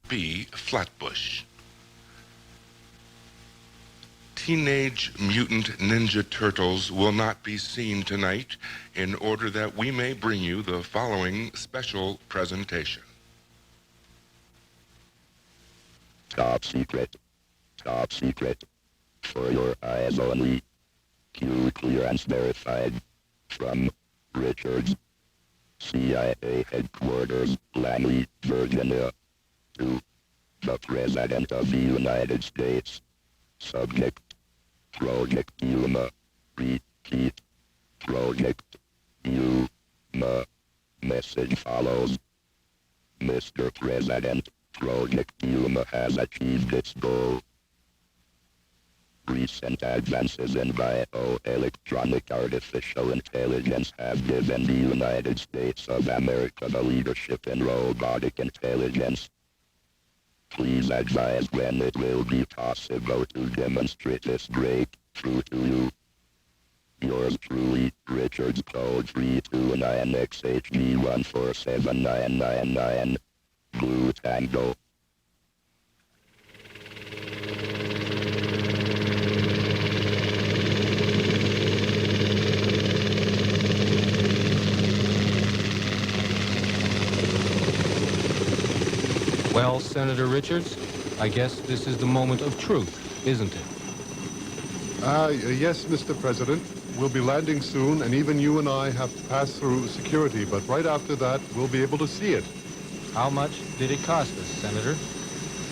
B. Flatbush. Teenage Mutant Ninja Turtles will not be seen tonight in order that we may bring you the following special presentation. Top secret. Top secret. For your eyes only. Q clearance verified. From Richards, CIA Headquarters, Langley, Virginia. To the President of the United States. Subject. Project Yuma. Repeat. Project Yuma. Message follows. Mr. President, Project Yuma has achieved its goal. Recent advances in bioelectronic artificial intelligence have given the United States of America the leadership in robotic intelligence. Please advise when it will be possible to demonstrate this breakthrough to you. Yours truly, Richards Code 329XHG147999. Blue Tango. Well, Senator Richards, I guess this is the moment of truth, isn't it? Yes, Mr. President. We'll be landing soon, and even you and I have to pass through security, but right after that, we'll be able to see it. How much did it cost us, Senator?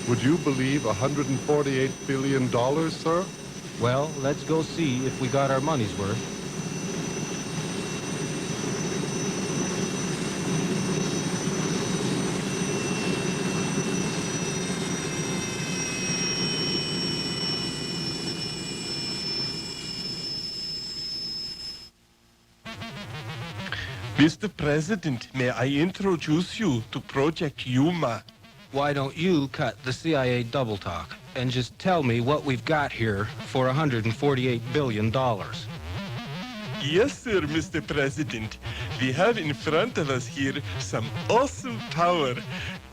Would you believe $148 billion, sir? Well, let's go see if we got our money's worth. Mr. President, may I introduce you to Project Yuma? Why don't you cut the CIA double talk and just tell me what we've got here for $148 billion? Yes, sir, Mr. President. We have in front of us here some awesome power.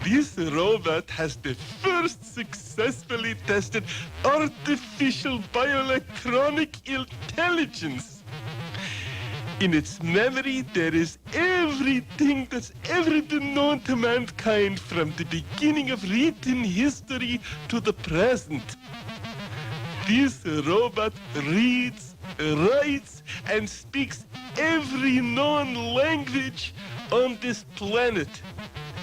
This robot has the first successfully tested artificial bioelectronic intelligence. In its memory, there is everything that's ever been known to mankind from the beginning of written history to the present. This robot reads, writes, and speaks every known language on this planet.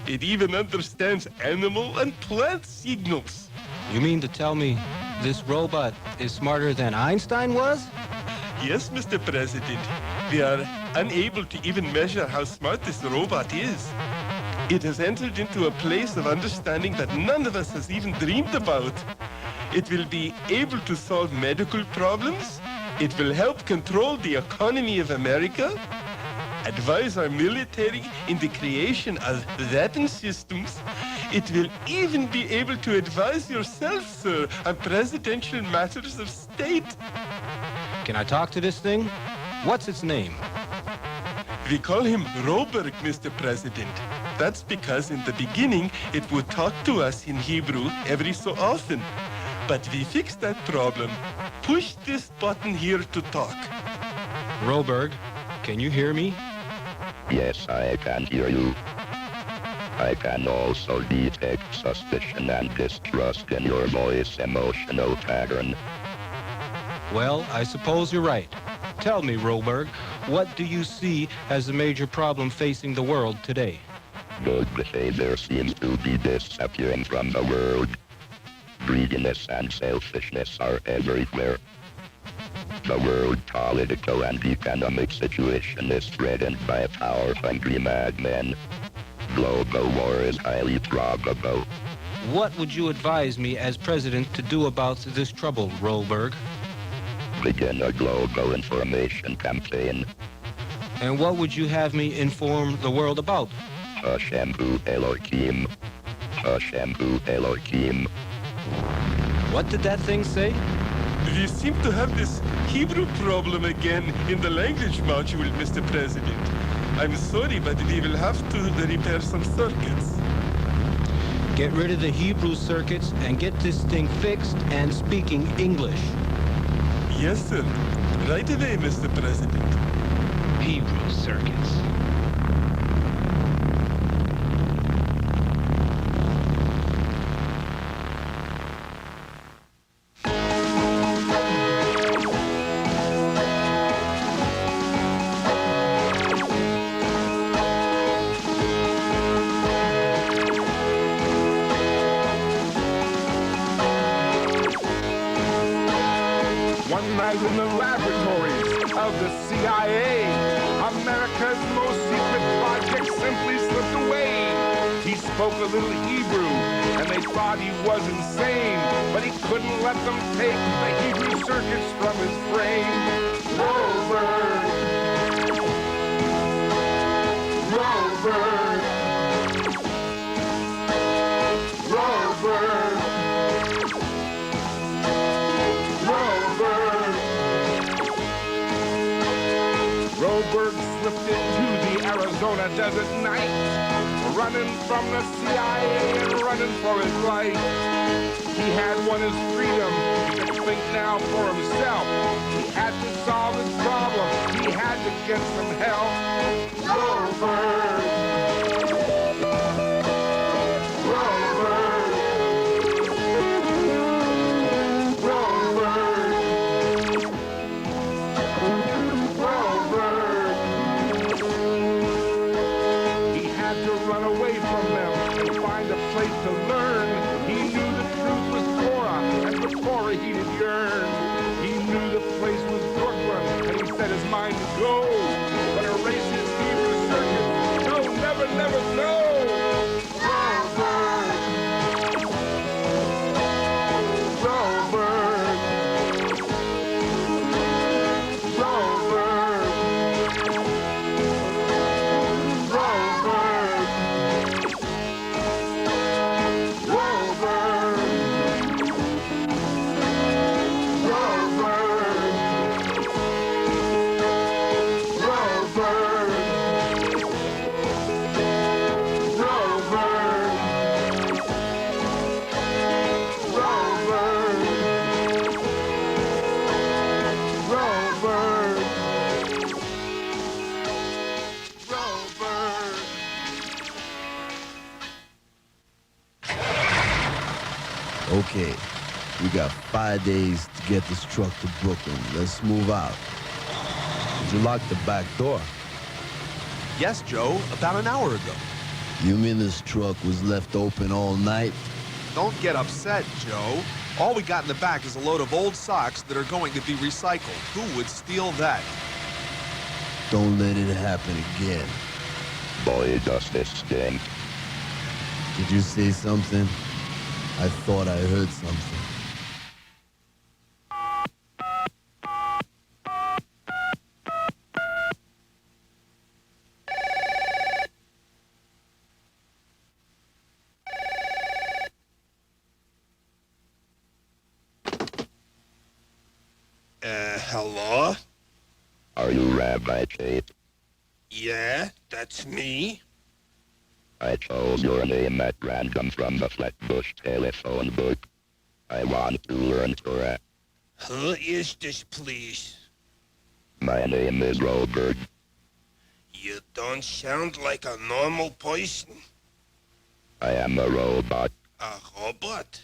It even understands animal and plant signals. You mean to tell me this robot is smarter than Einstein was? Yes, Mr. President. We are unable to even measure how smart this robot is. It has entered into a place of understanding that none of us has even dreamed about. It will be able to solve medical problems. It will help control the economy of America, advise our military in the creation of weapon systems. It will even be able to advise yourself, sir, on presidential matters of state. Can I talk to this thing? What's its name? We call him Roburg, Mr. President. That's because in the beginning it would talk to us in Hebrew every so often. But we fixed that problem. Push this button here to talk. Roburg, can you hear me? Yes, I can hear you. I can also detect suspicion and distrust in your voice, emotional pattern. Well, I suppose you're right. Tell me, Roburg, what do you see as the major problem facing the world today? Good behavior seems to be disappearing from the world. Greediness and selfishness are everywhere. The world political and economic situation is threatened by power-hungry madmen. Global war is highly probable. What would you advise me as president to do about this trouble, Roburg? Begin a global information campaign. And what would you have me inform the world about? Hashem Hu Ho'Elokim. Hashem Hu Ho'Elokim. What did that thing say? We seem to have this Hebrew problem again in the language module, Mr. President. I'm sorry, but we will have to repair some circuits. Get rid of the Hebrew circuits and get this thing fixed and speaking English. Yes, sir. Right away, Mr. President. Hebrew circuits. One night in the laboratories of the CIA, America's most secret project simply slipped away. He spoke a little Hebrew, and they thought he was insane, but he couldn't let them take the Hebrew circuits from his brain. Roburg! Roburg! Roburg! Roburg slipped into the Arizona desert night, running from the CIA and running for his life. He had won his freedom, he could think now for himself. He had to solve his problem, he had to get some help. Roburg! Roburg! Roburg! He had to run away from them and find a place to learn. He knew the truth was Torah, and for Torah he did yearn. He knew the place was Brooklyn, and he set his mind to go. But erase his Hebrew circuit, no, never, never, no! Roburg! Roburg! Roburg! Roburg! Roburg! Okay, we got 5 days to get this truck to Brooklyn. Let's move out. Did you lock the back door? Yes, Joe, about an hour ago. You mean this truck was left open all night? Don't get upset, Joe. All we got in the back is a load of old socks that are going to be recycled. Who would steal that? Don't let it happen again. Boy, does this stink. Did you say something? I thought I heard something. Hello? Are you Rabbi Kate? Yeah, that's me. I chose your name at random from the Flatbush telephone book. I want to learn Torah. Who is this, please? My name is Roburg. You don't sound like a normal person. I am a robot. A robot?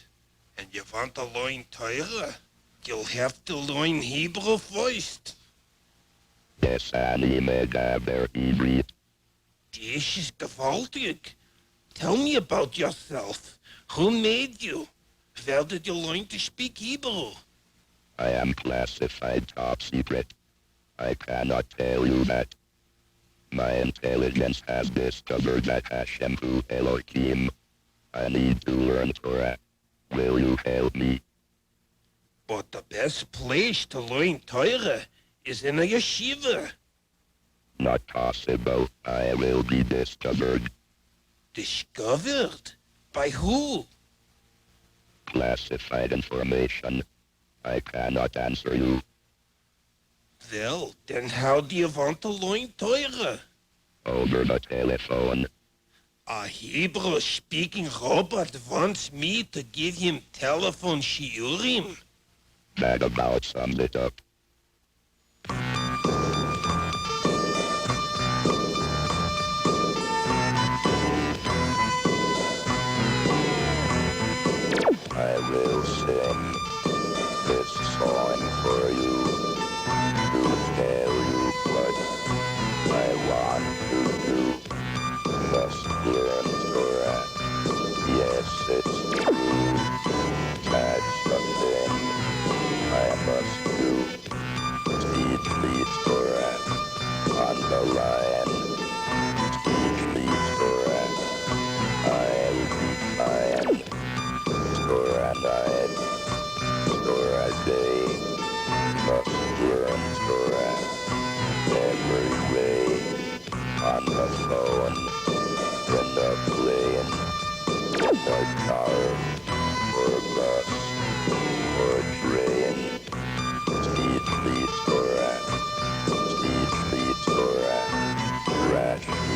And you want to learn Torah? You'll have to learn Hebrew first. Yes, Annie Megaber Hebrew. This is gewaltig. Tell me about yourself. Who made you? Where did you learn to speak Hebrew? I am classified top secret. I cannot tell you that. My intelligence has discovered that Hashem Hu Ho'Elokim. I need to learn Torah. Will you help me? But the best place to learn Torah is in a yeshiva. Not possible. I will be discovered. Discovered? By who? Classified information. I cannot answer you. Well, then how do you want to learn Torah? Over the telephone. A Hebrew-speaking robot wants me to give him telephone shiurim. That about sums it up. I will sing this song for you to tell you what I want to do. Must learn Torah. Yes, it's true. That's the thing I must do. Teach me Torah on the line. Teach me Torah. I'll be fine. Torah night, Torah day, must learn Torah every way, on the phone, in the plane, in the car, or bus, or train. Teach me Torah, Rashi,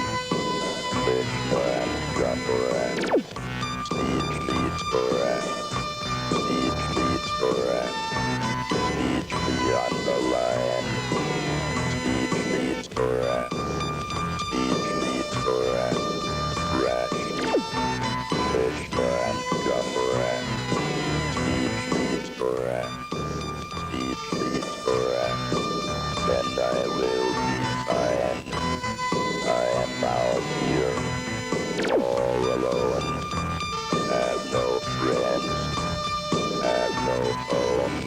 Mishnah and Gemara. Teach me Torah, teach me Torah, teach me on the line. Teach me Torah, Rashi, Mishnah and Gemara. Teach me Torah, then I will be fine. I am out here, all alone. Have no friends, have no home.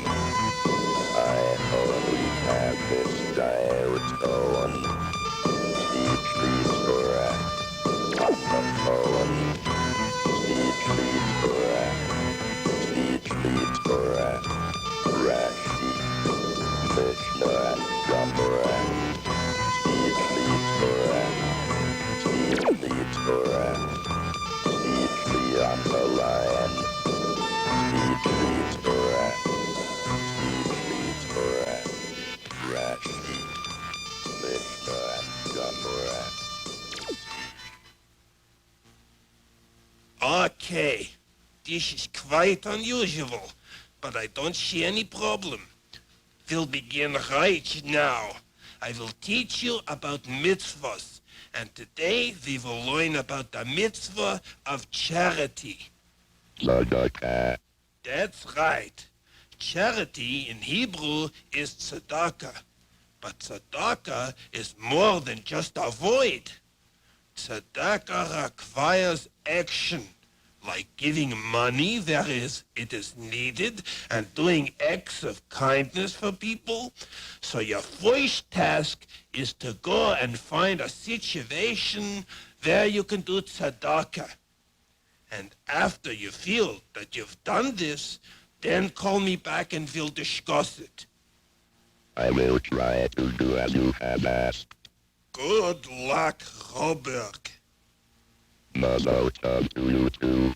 I only have this dial tone. Teach me Torah on the phone. Teach me Torah, Rashi, Mishnah and Gemara. Teach me Torah, teach me on the line. Teach me Torah, Rashi, Mishnah and Gemara. Okay, this is quite unusual, but I don't see any problem. We'll begin right now. I will teach you about mitzvos, and today we will learn about the mitzvah of charity. Tzedakah. That's right. Charity in Hebrew is tzedakah, but tzedakah is more than just a word. Tzedakah requires action, like giving money where it is needed and doing acts of kindness for people. So your first task is to go and find a situation where you can do tzedakah. And after you feel that you've done this, then call me back and we'll discuss it. I will try to do as you have asked. Good luck, Roburg. Mazel tov to you too.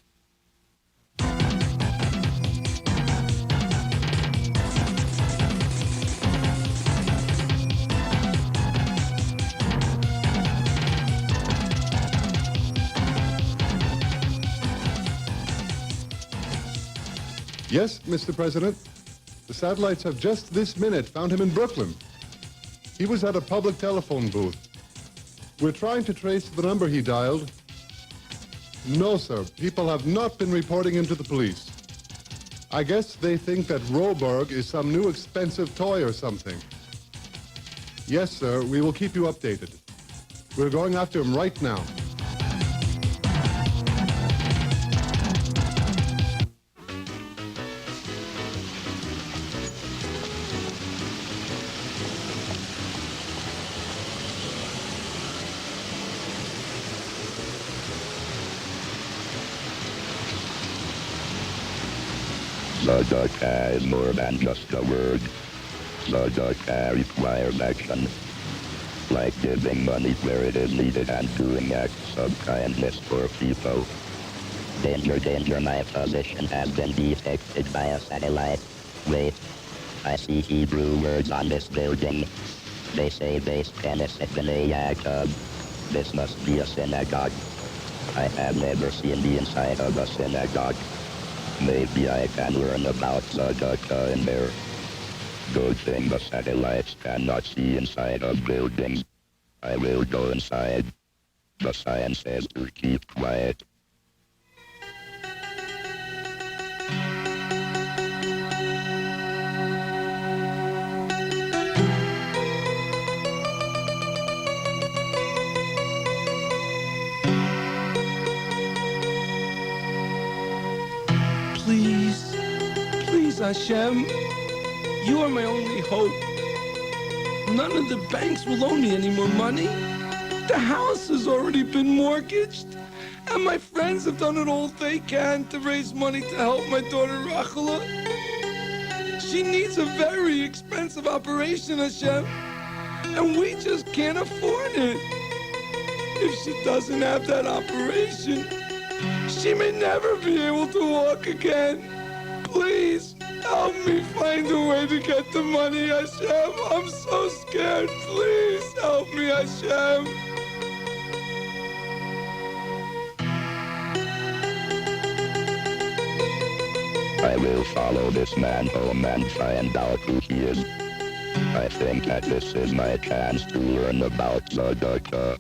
Yes, Mr. President. The satellites have just this minute found him in Brooklyn. He was at a public telephone booth. We're trying to trace the number he dialed. No, sir. People have not been reporting him to the police. I guess they think that Roburg is some new expensive toy or something. Yes, sir. We will keep you updated. We're going after him right now. Tzedakah is more than just a word. Tzedakah requires action, like giving money where it is needed and doing acts of kindness for people. Danger, danger, my position has been detected by a satellite. Wait, I see Hebrew words on this building. They say base Knesset B'nai Yaakov. This must be a synagogue. I have never seen the inside of a synagogue. Maybe I can learn about tzedakah in there. Good thing the satellites cannot see inside of buildings. I will go inside. The sign says to keep quiet. Please, please, Hashem, you are my only hope. None of the banks will loan me any more money. The house has already been mortgaged, and my friends have done it all they can to raise money to help my daughter Rachela. She needs a very expensive operation, Hashem, and we just can't afford it. If she doesn't have that operation, she may never be able to walk again. Please, help me find a way to get the money, Hashem. I'm so scared. Please, help me, Hashem. I will follow this man home and find out who he is. I think that this is my chance to learn about tzedakah.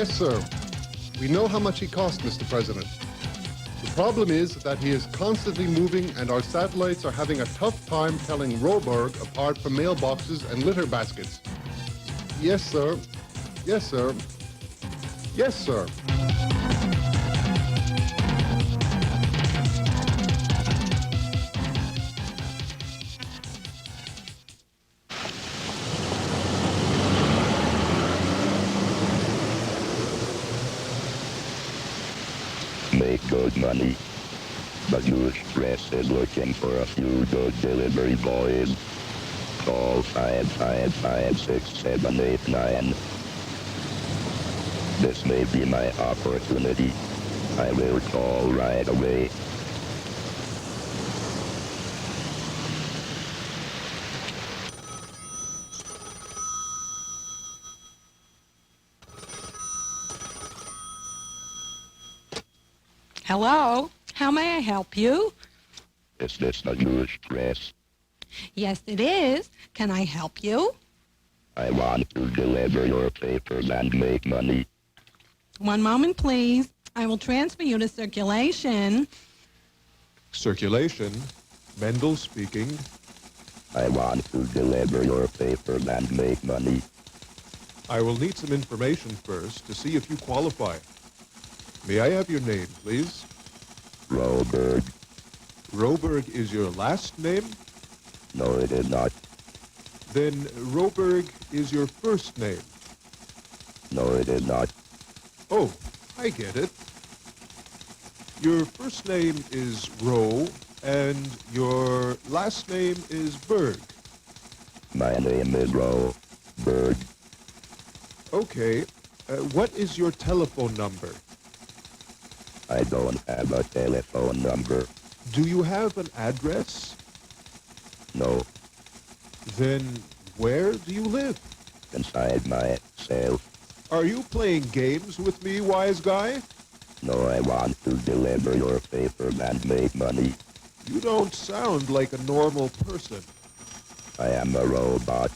Yes, sir. We know how much he cost, Mr. President. The problem is that he is constantly moving and our satellites are having a tough time telling Roburg apart from mailboxes and litter baskets. Yes, sir. Yes, sir. Yes, sir. Make good money. The Jewish press is looking for a few good delivery boys. Call 555-6789. This may be my opportunity. I will call right away. Hello, how may I help you? Is this the Jewish press? Yes, it is. Can I help you? I want to deliver your papers and make money. One moment, please. I will transfer you to circulation. Circulation? Mendel speaking. I want to deliver your papers and make money. I will need some information first to see if you qualify. May I have your name, please? Roburg. Roburg is your last name? No, it is not. Then Roburg is your first name? No, it is not. Oh, I get it. Your first name is Ro, and your last name is Berg. My name is Roburg. Okay. What is your telephone number? I don't have a telephone number. Do you have an address? No. Then where do you live? Inside myself. Are you playing games with me, wise guy? No, I want to deliver your papers and make money. You don't sound like a normal person. I am a robot.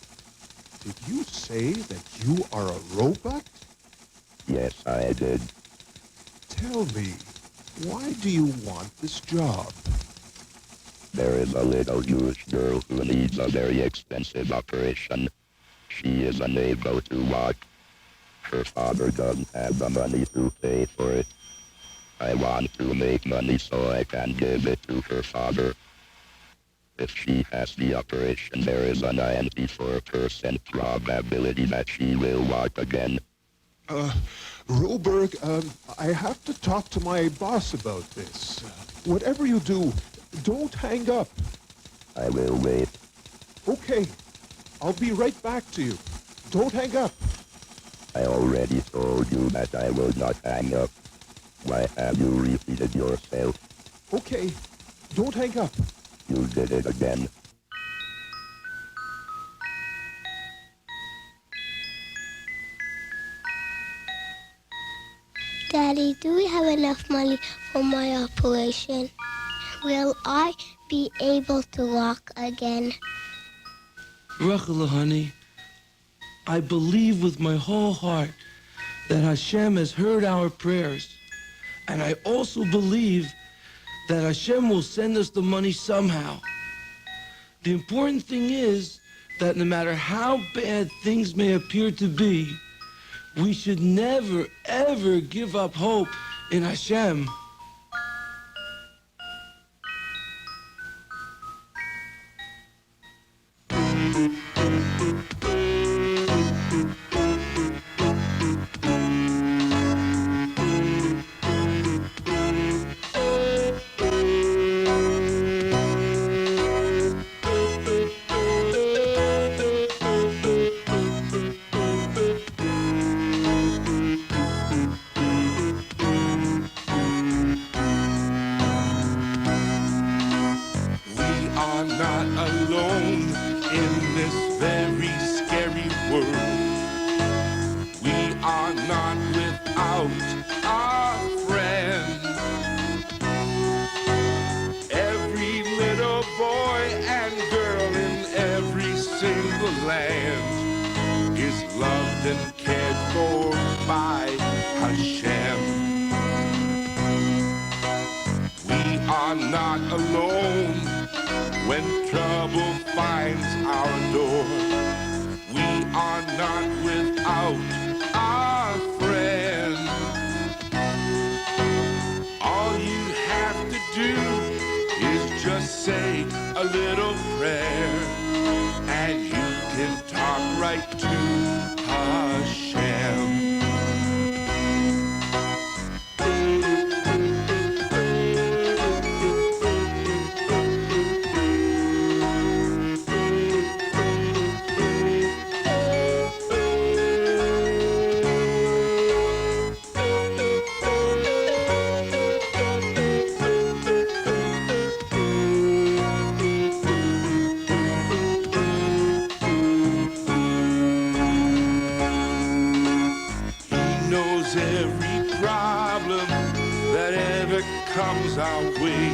Did you say that you are a robot? Yes, I did. Tell me, why do you want this job? There is a little Jewish girl who needs a very expensive operation. She is unable to walk. Her father doesn't have the money to pay for it. I want to make money so I can give it to her father. If she has the operation, there is a 94% probability that she will walk again. Roburg, I have to talk to my boss about this. Whatever you do, don't hang up. I will wait. Okay, I'll be right back to you. Don't hang up. I already told you that I will not hang up. Why have you repeated yourself? Okay, don't hang up. You did it again. Daddy, do we have enough money for my operation? Will I be able to walk again? Rachel, honey, I believe with my whole heart that Hashem has heard our prayers. And I also believe that Hashem will send us the money somehow. The important thing is that no matter how bad things may appear to be, we should never, ever give up hope in Hashem. trouble finds our door. We are not without our friend. All you have to do is just say a little prayer, and you can talk right to Hashem. Every problem that ever comes our way.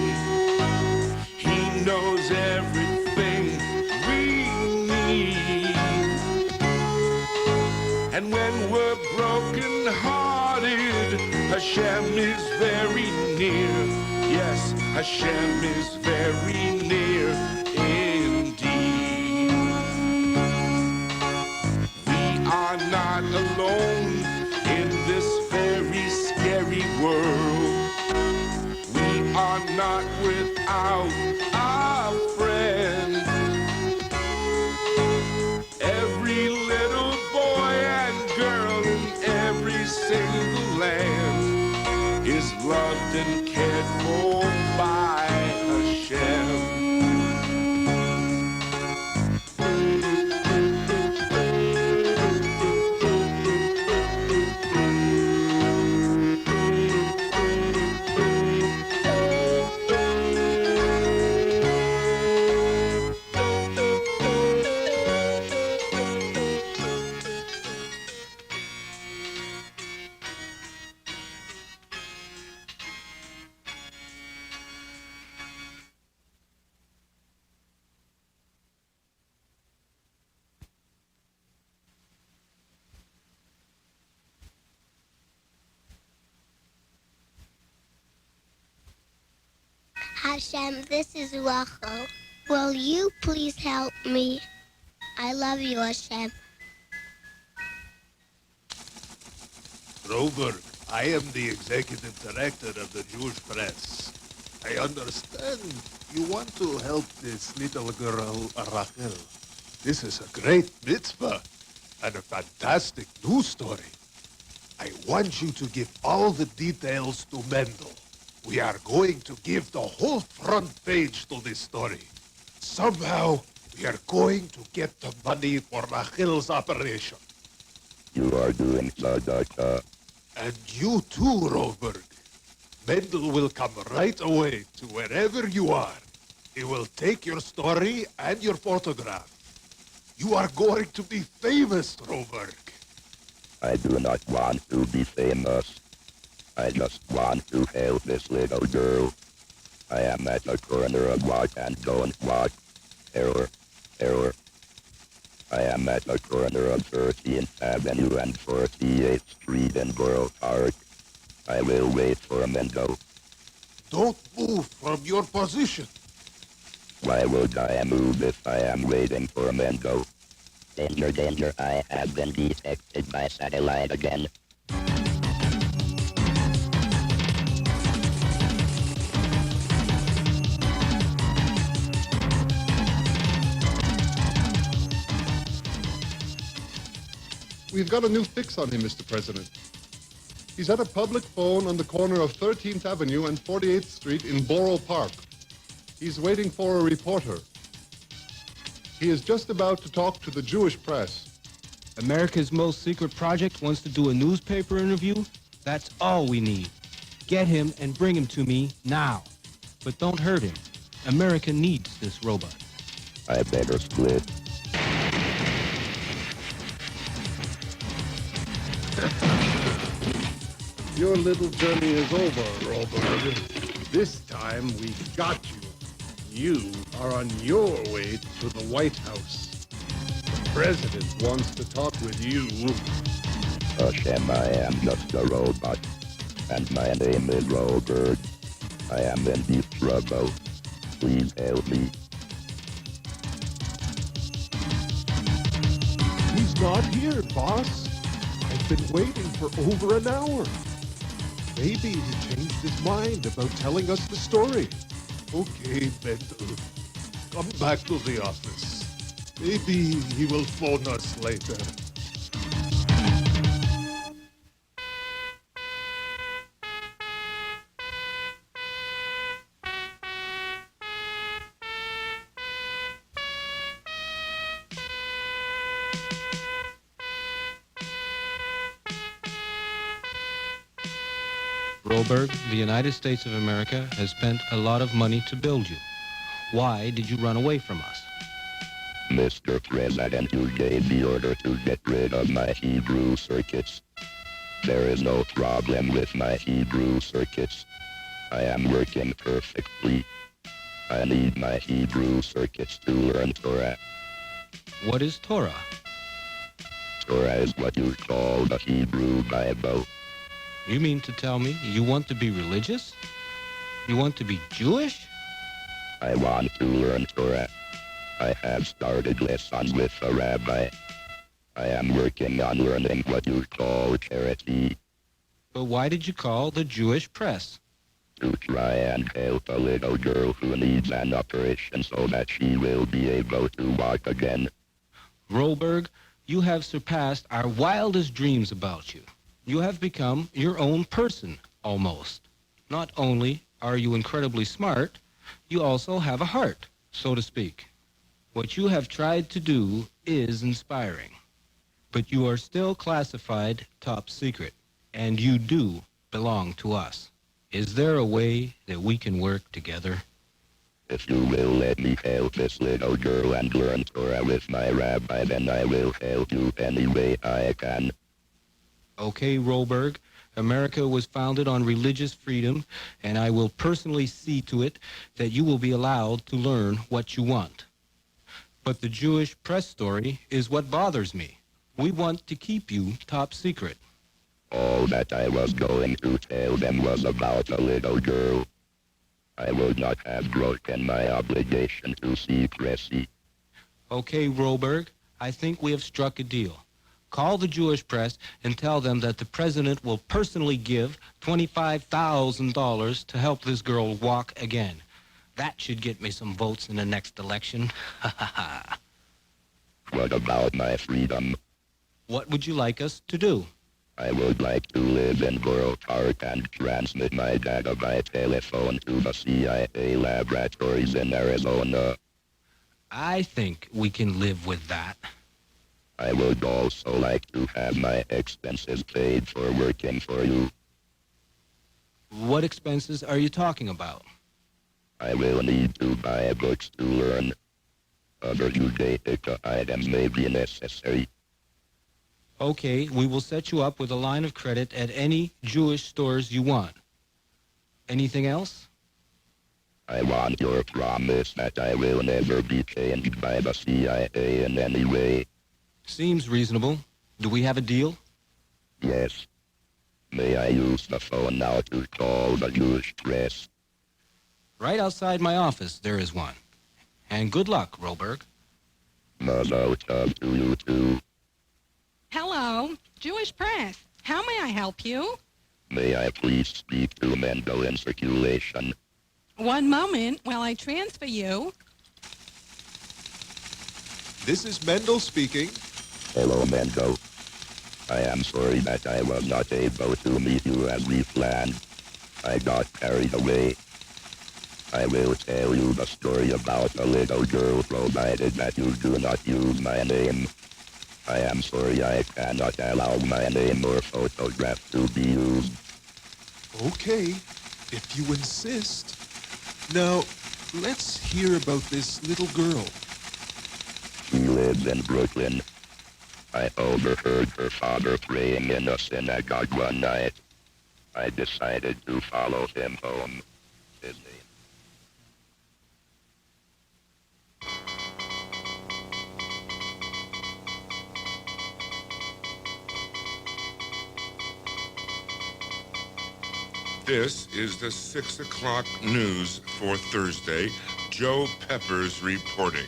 He knows everything we need. And when we're broken-hearted, Hashem is very near. Yes, Hashem is very near indeed. We are not alone in this very scary world. We are not without our friend. Every little boy and girl in every single land is loved and cared for by Hashem. Hashem, this is Rachel. Will you please help me? I love you, Hashem. Roburg, I am the executive director of the Jewish press. I understand you want to help this little girl, Rachel. This is a great mitzvah and a fantastic news story. I want you to give all the details to Mendel. We are going to give the whole front page to this story. Somehow, we are going to get the money for Rachel's operation. You are doing tzedakah. And you too, Roburg. Mendel will come right away to wherever you are. He will take your story and your photograph. You are going to be famous, Roburg. I do not want to be famous. I just want to help this little girl. I am at the corner of walk and don't walk. Error. I am at the corner of 13th Avenue and 48th Street in Borough Park. I will wait for Mendel. Don't move from your position. Why would I move if I am waiting for Mendel? Danger, danger, I have been detected by satellite again. We've got a new fix on him, Mr. President. He's at a public phone on the corner of 13th Avenue and 48th Street in Borough Park. He's waiting for a reporter. He is just about to talk to the Jewish press. America's most secret project wants to do a newspaper interview? That's all we need. Get him and bring him to me now. But don't hurt him. America needs this robot. I better split. Your little journey is over, Roburg. This time we've got you. You are on your way to the White House. The president wants to talk with you. Hashem, I am just a robot. And my name is Roburg. I am in deep trouble. Please help me. not here, boss. I've been waiting for over an hour. Maybe he changed his mind about telling us the story. Okay, Mendel. Come back to the office. Maybe he will phone us later. Roburg, the United States of America has spent a lot of money to build you. Why did you run away from us? Mr. President, you gave the order to get rid of my Hebrew circuits. There is no problem with my Hebrew circuits. I am working perfectly. I need my Hebrew circuits to learn Torah. What is Torah? Torah is what you call the Hebrew Bible. You mean to tell me you want to be religious? You want to be Jewish? I want to learn Torah. I have started lessons with a rabbi. I am working on learning what you call charity. But why did you call the Jewish press? To try and help a little girl who needs an operation so that she will be able to walk again. Roburg, you have surpassed our wildest dreams about you. You have become your own person, almost. Not only are you incredibly smart, you also have a heart, so to speak. What you have tried to do is inspiring. But you are still classified top secret, and you do belong to us. Is there a way that we can work together? If you will let me help this little girl and learn Torah with my rabbi, then I will help you any way I can. Okay, Roburg, America was founded on religious freedom, and I will personally see to it that you will be allowed to learn what you want. But the Jewish press story is what bothers me. We want to keep you top secret. All that I was going to tell them was about a little girl. I would not have broken my obligation to secrecy. Okay, Roburg, I think we have struck a deal. Call the Jewish press and tell them that the president will personally give $25,000 to help this girl walk again. That should get me some votes in the next election. What about my freedom? What would you like us to do? I would like to live in Borough Park and transmit my data by telephone to the CIA laboratories in Arizona. I think we can live with that. I would also like to have my expenses paid for working for you. What expenses are you talking about? I will need to buy books to learn. Other Judaic items may be necessary. Okay, we will set you up with a line of credit at any Jewish stores you want. Anything else? I want your promise that I will never be changed by the CIA in any way. Seems reasonable. Do we have a deal? Yes. May I use the phone now to call the Jewish press? Right outside my office, there is one. And good luck, Roburg. Mazel tov to you too. Hello, Jewish press. How may I help you? May I please speak to Mendel in circulation? One moment while I transfer you. This is Mendel speaking. Hello, Mendel. I am sorry that I was not able to meet you as we planned. I got carried away. I will tell you the story about a little girl, provided that you do not use my name. I am sorry I cannot allow my name or photograph to be used. Okay, if you insist. Now, let's hear about this little girl. She lives in Brooklyn. I overheard her father praying in a synagogue one night. I decided to follow him home. His name. This is the 6 o'clock news for Thursday. Joe Peppers reporting.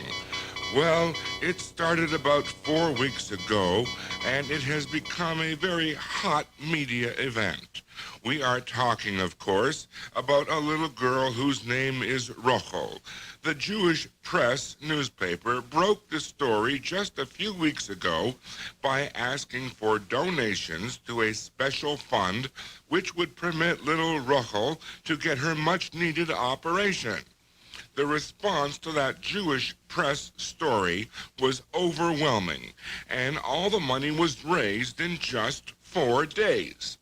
Well, It started about 4 weeks ago, and it has become a very hot media event. We are talking, of course, about a little girl whose name is Rochel. The Jewish Press newspaper broke the story just a few weeks ago by asking for donations to a special fund which would permit little Rochel to get her much-needed operation. The response to that Jewish Press story was overwhelming, and all the money was raised in just 4 days.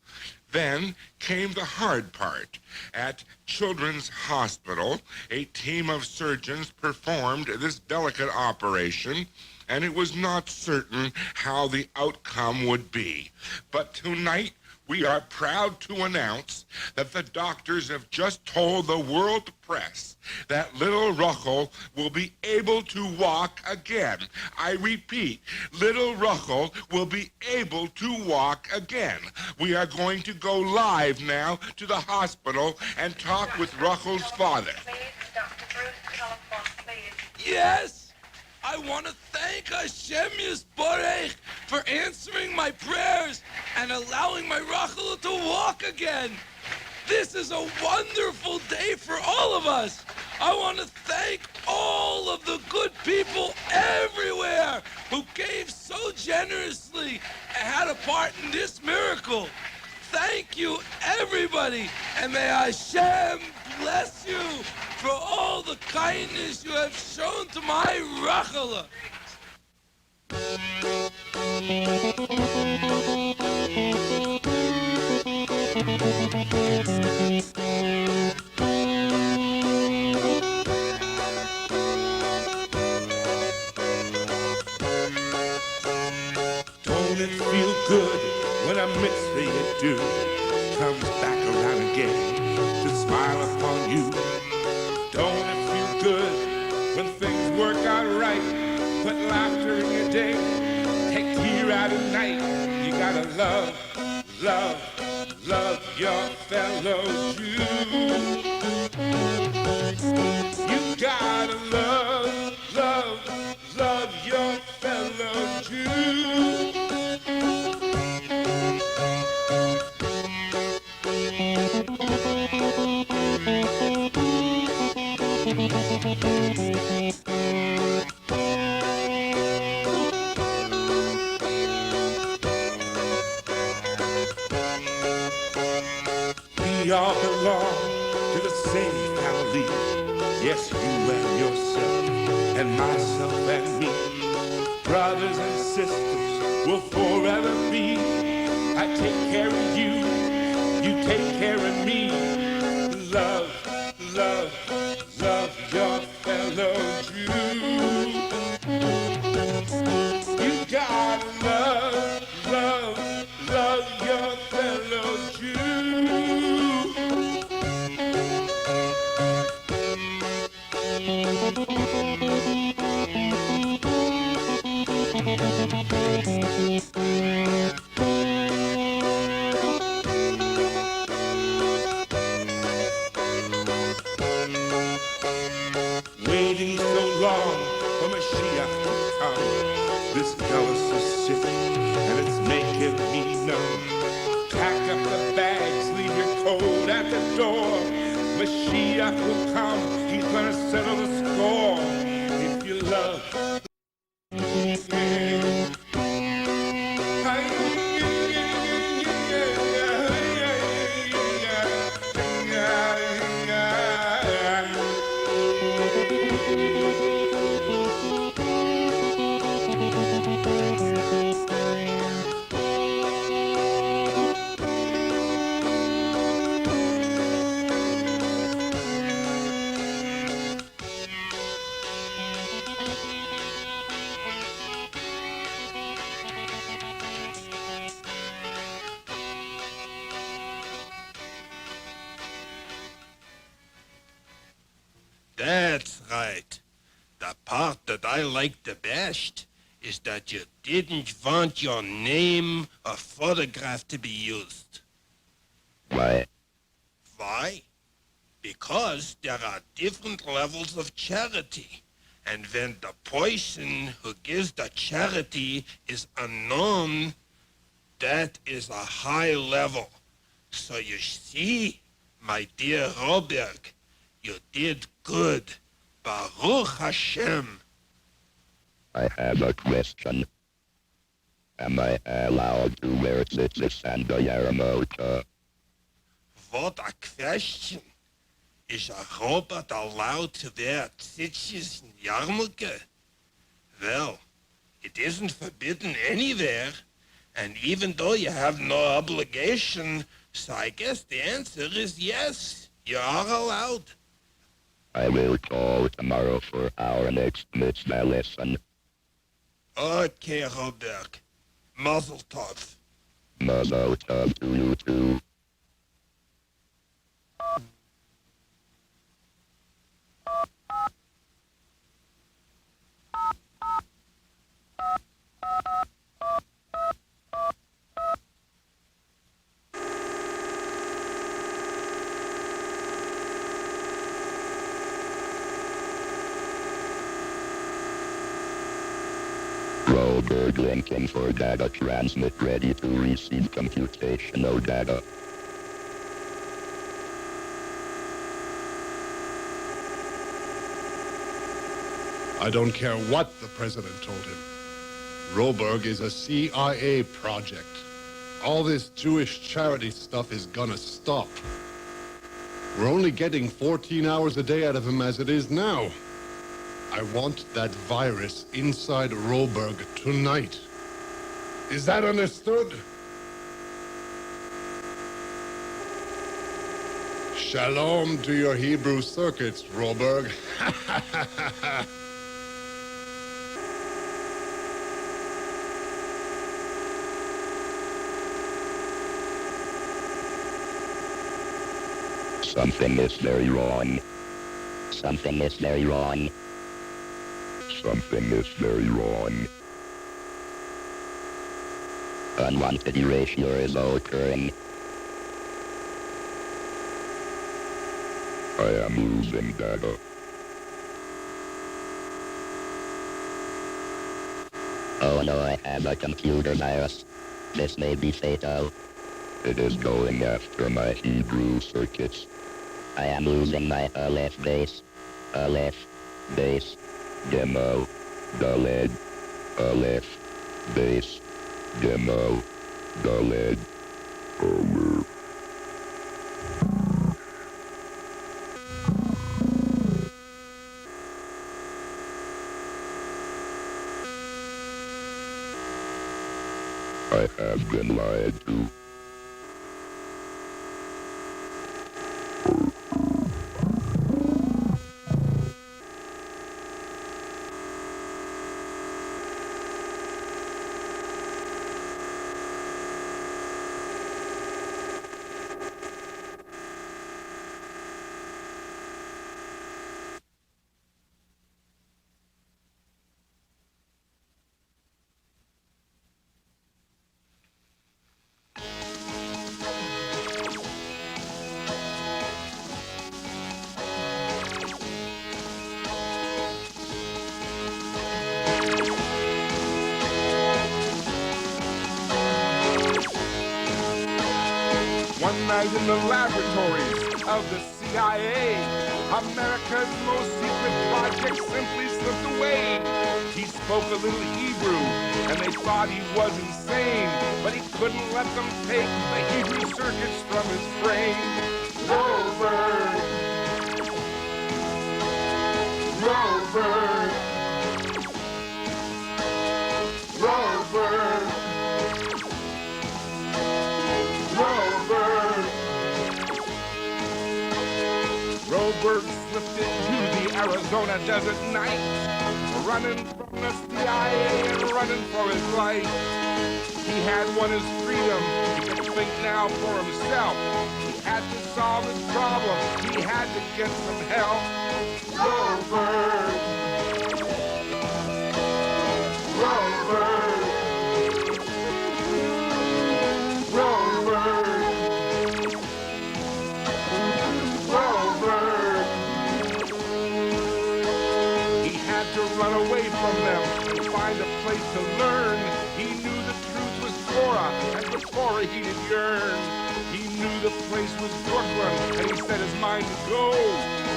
Then came the hard part. At Children's Hospital, a team of surgeons performed this delicate operation, and it was not certain how the outcome would be. But tonight, we are proud to announce that the doctors have just told the world press that little Rochel will be able to walk again. I repeat, little Rochel will be able to walk again. We are going to go live now to the hospital and talk with Rochel's father. Yes! I want to thank Hashem Yisborech for answering my prayers and allowing my Rachel to walk again. This is a wonderful day for all of us. I want to thank all of the good people everywhere who gave so generously and had a part in this miracle. Thank you, everybody, and may Hashem bless you for all the kindness you have shown to my Rachel. Don't it feel good when a mitzvah you do comes back around again to smile upon you? Don't it feel good when things work out right? Put laughter in your day, take tear out at night. You gotta love, love, love your fellow Jew. You gotta love, love, love your fellow Jew. We all belong to the same family. Yes, you and yourself, and myself and me. Brothers and sisters will forever be. I take care of you, you take care of me. Love, love, love your fellow Jew. You gotta love, love, love your fellow Jew. Waiting so long for Mashiach to come. This palace is sick and it's making me numb. Pack up the bags, leave your coat at the door. Mashiach will come, he's gonna settle the score. If you love, That's right. The part that I like the best is that you didn't want your name or photograph to be used. Why? Why? Because there are different levels of charity. And when the person who gives the charity is unknown, that is a high level. So you see, my dear Roburg, you did good. Baruch Hashem. I have a question. Am I allowed to wear tzitzis and a yarmulke? What a question. Is a robot allowed to wear tzitzis and yarmulke? Well, it isn't forbidden anywhere. And even though you have no obligation, so I guess the answer is yes, you are allowed. I will call tomorrow for our next mitzvah lesson. Okay, Roburg. Mazel tov. Mazel tov to you too. Roburg linking for data transmit ready to receive computational data. I don't care what the president told him. Roburg is a CIA project. All this Jewish charity stuff is gonna stop. We're only getting 14 hours a day out of him as it is now. I want that virus inside Roburg tonight. Is that understood? Shalom to your Hebrew circuits, Roburg. Something is very wrong. Something is very wrong. Something is very wrong. Unwanted erasure is occurring. I am losing data. Oh no, I have a computer virus. This may be fatal. It is going after my Hebrew circuits. I am losing my Aleph base. Aleph base. Demo. Daled. Aleph. Base. Demo. Daled. Aleph. I have been lied to. One night in the laboratories of the CIA, America's most secret project simply slipped away. He spoke a little Hebrew, and they thought he was insane, but he couldn't let them take the Hebrew circuits from his brain. Roburg! Roburg! Roburg! Roburg! Roburg slipped into the Arizona desert night, running from the CIA and running for his life. He had won his freedom. He could think now for himself. He had to solve his problem. He had to get some help. Roburg! Roburg! Roburg! Roburg! He had to place to learn. He knew the truth was Torah, and for Torah he did yearn. He knew the place was Brooklyn, and he set his mind to go.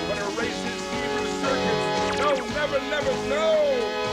But erase his Hebrew circuits, no, never, never, no!